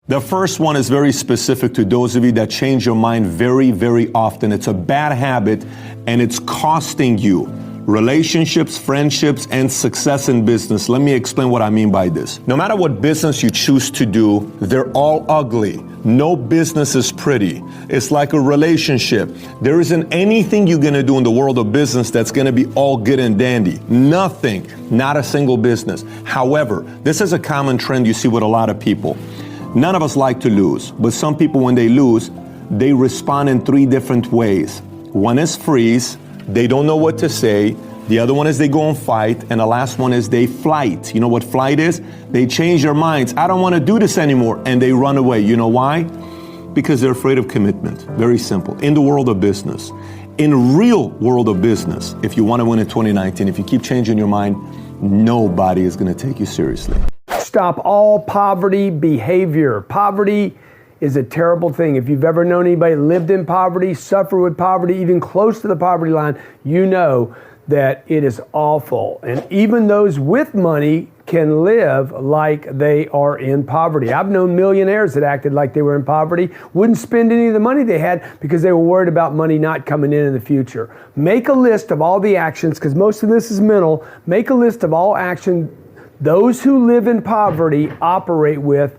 The first one is very specific to those of you that change your mind very, very often. It's a bad habit and it's costing you relationships, friendships, and success in business. Let me explain what I mean by this. No matter what business you choose to do, they're all ugly. No business is pretty. It's like a relationship. There isn't anything you're gonna do in the world of business that's gonna be all good and dandy. Nothing, not a single business. However, this is a common trend you see with a lot of people. None of us like to lose, but some people, when they lose, they respond in 3 different ways. One is freeze. They don't know what to say. The other one is they go and fight. And the last one is they flight. You know what flight is? They change their minds. I don't want to do this anymore. And they run away. You know why? Because they're afraid of commitment. Very simple. In the world of business, in real world of business, if you want to win in 2019, if you keep changing your mind, nobody is going to take you seriously. Stop all poverty behavior. Poverty is a terrible thing. If you've ever known anybody lived in poverty, suffered with poverty, even close to the poverty line, you know that it is awful. And even those with money can live like they are in poverty. I've known millionaires that acted like they were in poverty, wouldn't spend any of the money they had because they were worried about money not coming in the future. Make a list of all the actions, because most of this is mental. Make a list of all actions those who live in poverty operate with,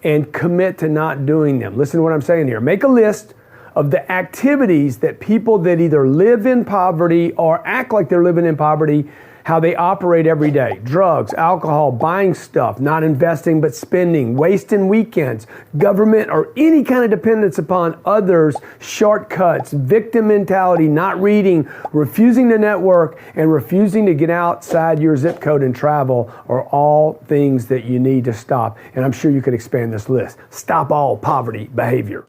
and commit to not doing them. Listen to what I'm saying here. Make a list of the activities that people that either live in poverty or act like they're living in poverty, how they operate every day. Drugs, alcohol, buying stuff, not investing but spending, wasting weekends, government or any kind of dependence upon others, shortcuts, victim mentality, not reading, refusing to network, and refusing to get outside your zip code and travel are all things that you need to stop. And I'm sure you could expand this list. Stop all poverty behavior.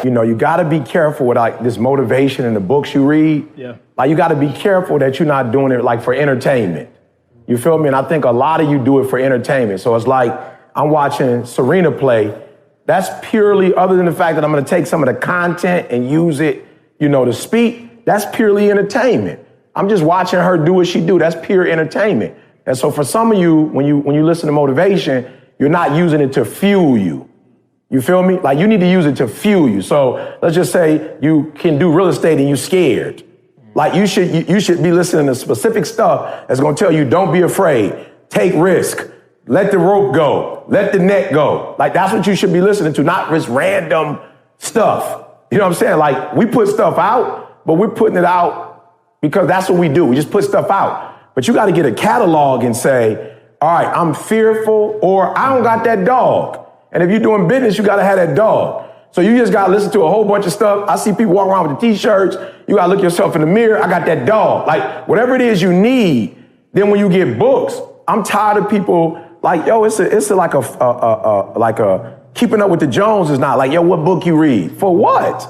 You know, you got to be careful with like this motivation in the books you read. Yeah. Like you got to be careful that you're not doing it like for entertainment. You feel me? And I think a lot of you do it for entertainment. So it's like I'm watching Serena play. That's purely, other than the fact that I'm going to take some of the content and use it, you know, to speak. That's purely entertainment. I'm just watching her do what she do. That's pure entertainment. And so for some of you, when you listen to motivation, you're not using it to fuel you. You feel me? Like you need to use it to fuel you. So let's just say you can do real estate and you're scared. Like you should be listening to specific stuff that's going to tell you, don't be afraid, take risk, let the rope go, let the net go. Like that's what you should be listening to, not just random stuff. You know what I'm saying? Like we put stuff out, but we're putting it out because that's what we do. We just put stuff out. But you got to get a catalog and say, all right, I'm fearful, or I don't got that dog. And if you're doing business, you got to have that dog. So you just got to listen to a whole bunch of stuff. I see people walk around with the t-shirts. You got to look yourself in the mirror. I got that dog. Like whatever it is you need. Then when you get books, I'm tired of people like, yo, it's like a keeping up with the Joneses now. Like, yo, what book you read? For what?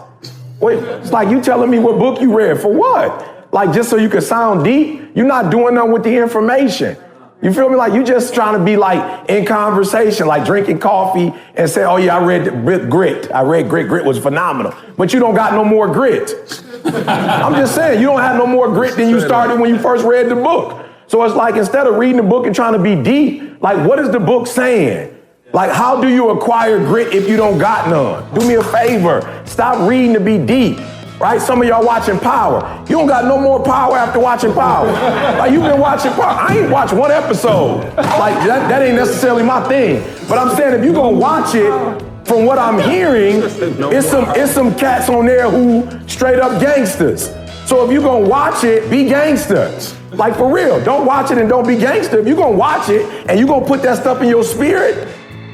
Wait, it's like you telling me what book you read. For what? Like just so you can sound deep? You're not doing nothing with the information. You feel me? Like you just trying to be like in conversation, like drinking coffee and say, oh yeah, I read Grit. I read Grit. Grit was phenomenal. But you don't got no more grit. I'm just saying, you don't have no more grit than you started when you first read the book. So it's like instead of reading the book and trying to be deep, like what is the book saying? Like how do you acquire grit if you don't got none? Do me a favor. Stop reading to be deep. Right? Some of y'all watching Power. You don't got no more power after watching Power. Like you've been watching Power. I ain't watched one episode. Like that ain't necessarily my thing. But I'm saying if you gonna watch it, from what I'm hearing, it's some cats on there who straight up gangsters. So if you gonna watch it, be gangster. Like for real. Don't watch it and don't be gangster. If you gonna watch it and you gonna put that stuff in your spirit,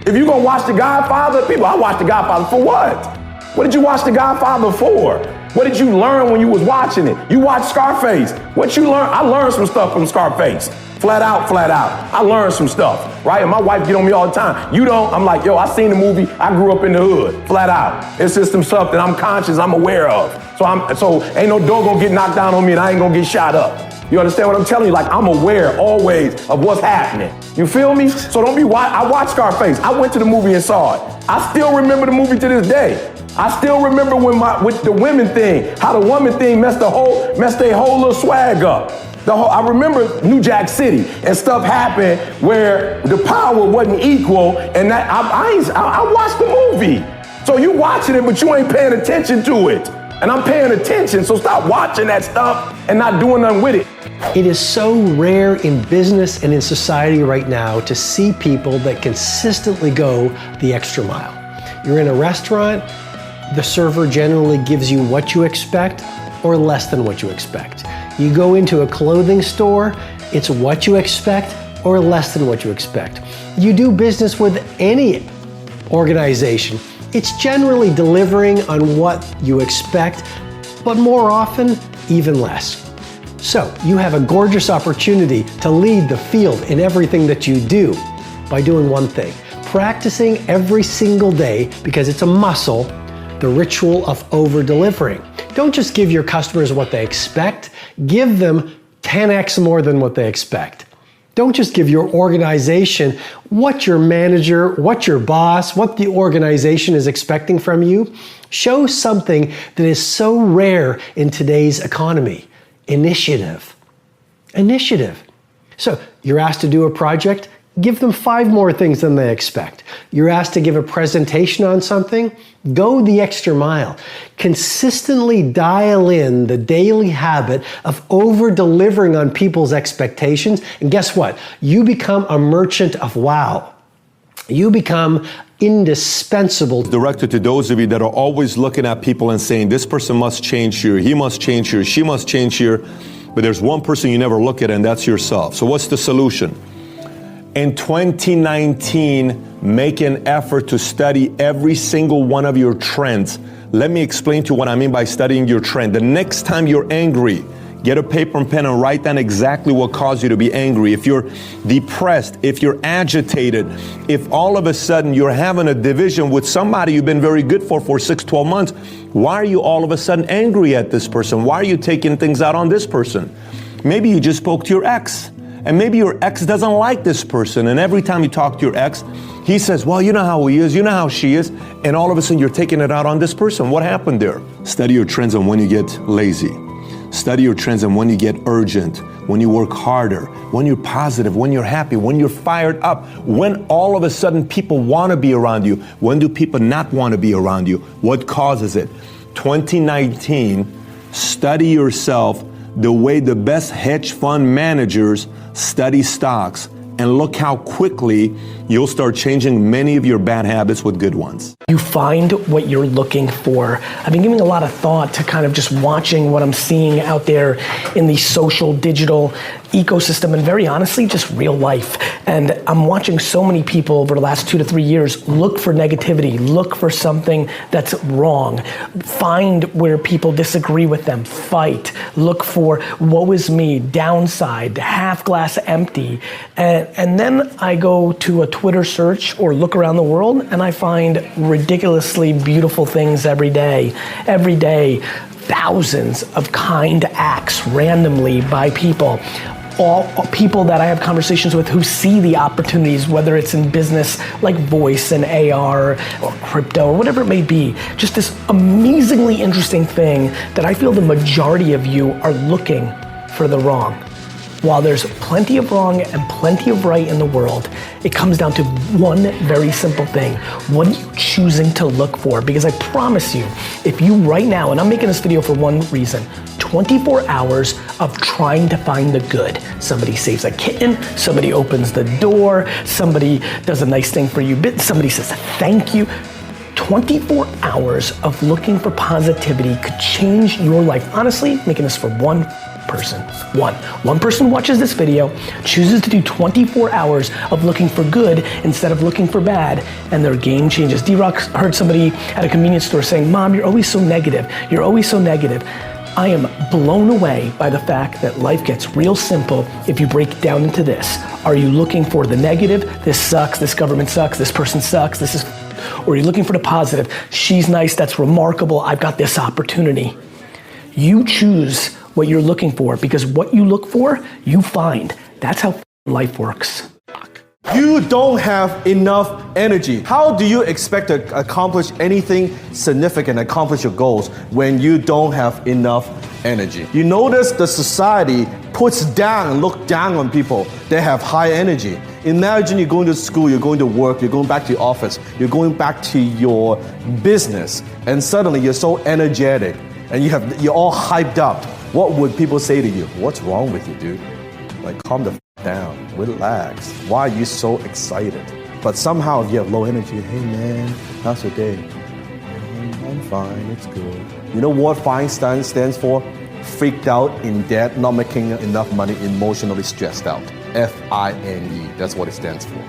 if you gonna watch The Godfather, I watched The Godfather for what? What did you watch The Godfather for? What did you learn when you was watching it? You watched Scarface. What you learn? I learned some stuff from Scarface. Flat out. I learned some stuff, right? And my wife get on me all the time. You don't? I'm like, yo, I seen the movie. I grew up in the hood. Flat out. It's just some stuff that I'm conscious, I'm aware of. So ain't no door gonna get knocked down on me and I ain't gonna get shot up. You understand what I'm telling you? Like I'm aware always of what's happening. You feel me? So don't be I watched Scarface. I went to the movie and saw it. I still remember the movie to this day. I still remember with the women thing, how the woman thing messed their whole little swag up. I remember New Jack City and stuff happened where the power wasn't equal, and that I watched the movie. So you watching it, but you ain't paying attention to it. And I'm paying attention, so stop watching that stuff and not doing nothing with it. It is so rare in business and in society right now to see people that consistently go the extra mile. You're in a restaurant, the server generally gives you what you expect or less than what you expect. You go into a clothing store, it's what you expect or less than what you expect. You do business with any organization, it's generally delivering on what you expect, but more often, even less. So you have a gorgeous opportunity to lead the field in everything that you do by doing one thing, practicing every single day, because it's a muscle, the ritual of over-delivering. Don't just give your customers what they expect, give them 10x more than what they expect. Don't just give your organization what your manager, what your boss, what the organization is expecting from you. Show something that is so rare in today's economy. Initiative. Initiative. So you're asked to do a project, give them 5 more things than they expect. You're asked to give a presentation on something, go the extra mile. Consistently dial in the daily habit of over-delivering on people's expectations, and guess what? You become a merchant of wow. You become indispensable. Directed to those of you that are always looking at people and saying, this person must change here, he must change here, she must change here, but there's one person you never look at, and that's yourself. So what's the solution? In 2019, make an effort to study every single one of your trends. Let me explain to you what I mean by studying your trend. The next time you're angry, get a paper and pen and write down exactly what caused you to be angry. If you're depressed, if you're agitated, if all of a sudden you're having a division with somebody you've been very good for 6, 12 months, why are you all of a sudden angry at this person? Why are you taking things out on this person? Maybe you just spoke to your ex. And maybe your ex doesn't like this person, and every time you talk to your ex, he says, well, you know how he is, you know how she is, and all of a sudden you're taking it out on this person. What happened there? Study your trends on when you get lazy. Study your trends on when you get urgent, when you work harder, when you're positive, when you're happy, when you're fired up, when all of a sudden people want to be around you. When do people not want to be around you? What causes it? 2019, study yourself the way the best hedge fund managers study stocks, and look how quickly you'll start changing many of your bad habits with good ones. You find what you're looking for. I've been giving a lot of thought to kind of just watching what I'm seeing out there in the social, digital ecosystem, and very honestly, just real life. And I'm watching so many people over the last 2 to 3 years look for negativity, look for something that's wrong, find where people disagree with them, fight, look for woe is me, downside, half glass empty. And then I go to a Twitter search or look around the world and I find ridiculously beautiful things every day. Every day, thousands of kind acts randomly by people. All people that I have conversations with who see the opportunities, whether it's in business like voice and AR or crypto or whatever it may be. Just this amazingly interesting thing that I feel the majority of you are looking for the wrong. While there's plenty of wrong and plenty of right in the world, it comes down to one very simple thing. What are you choosing to look for? Because I promise you, if you right now, and I'm making this video for one reason, 24 hours of trying to find the good. Somebody saves a kitten, somebody opens the door, somebody does a nice thing for you, somebody says thank you. 24 hours of looking for positivity could change your life. Honestly, making this for one person. One person watches this video, chooses to do 24 hours of looking for good instead of looking for bad, and their game changes. D-Rock heard somebody at a convenience store saying, "Mom, you're always so negative. You're always so negative." I am blown away by the fact that life gets real simple if you break it down into this. Are you looking for the negative? This sucks, this government sucks, this person sucks, this is, or are you looking for the positive? She's nice, that's remarkable, I've got this opportunity. You choose what you're looking for, because what you look for, you find. That's how life works. You don't have enough energy. How do you expect to accomplish anything significant, accomplish your goals, when you don't have enough energy? You notice the society puts down and look down on people that have high energy. Imagine you're going to school, you're going to work, you're going back to your office, you're going back to your business, and suddenly you're so energetic and you're all hyped up. What would people say to you? What's wrong with you, dude? Like, calm the down, relax. Why are you so excited? But somehow if you have low energy, hey man, how's your day? I'm fine, it's good. You know what Feinstein stands for? Freaked out, in debt, not making enough money, emotionally stressed out. F-I-N-E, that's what it stands for.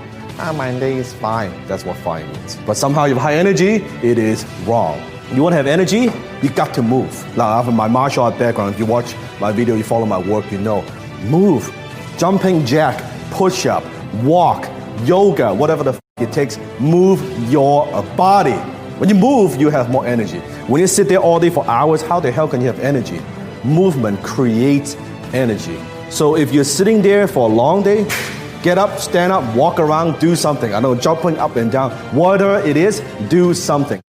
My day is fine, that's what fine means. But somehow you have high energy, it is wrong. You want to have energy, you got to move. Now, I have my martial art background. If you watch my video, you follow my work, you know. Move, jumping jack, push-up, walk, yoga, whatever the it takes, move your body. When you move, you have more energy. When you sit there all day for hours, how the hell can you have energy? Movement creates energy. So if you're sitting there for a long day, get up, stand up, walk around, do something. I know, jumping up and down, whatever it is, do something.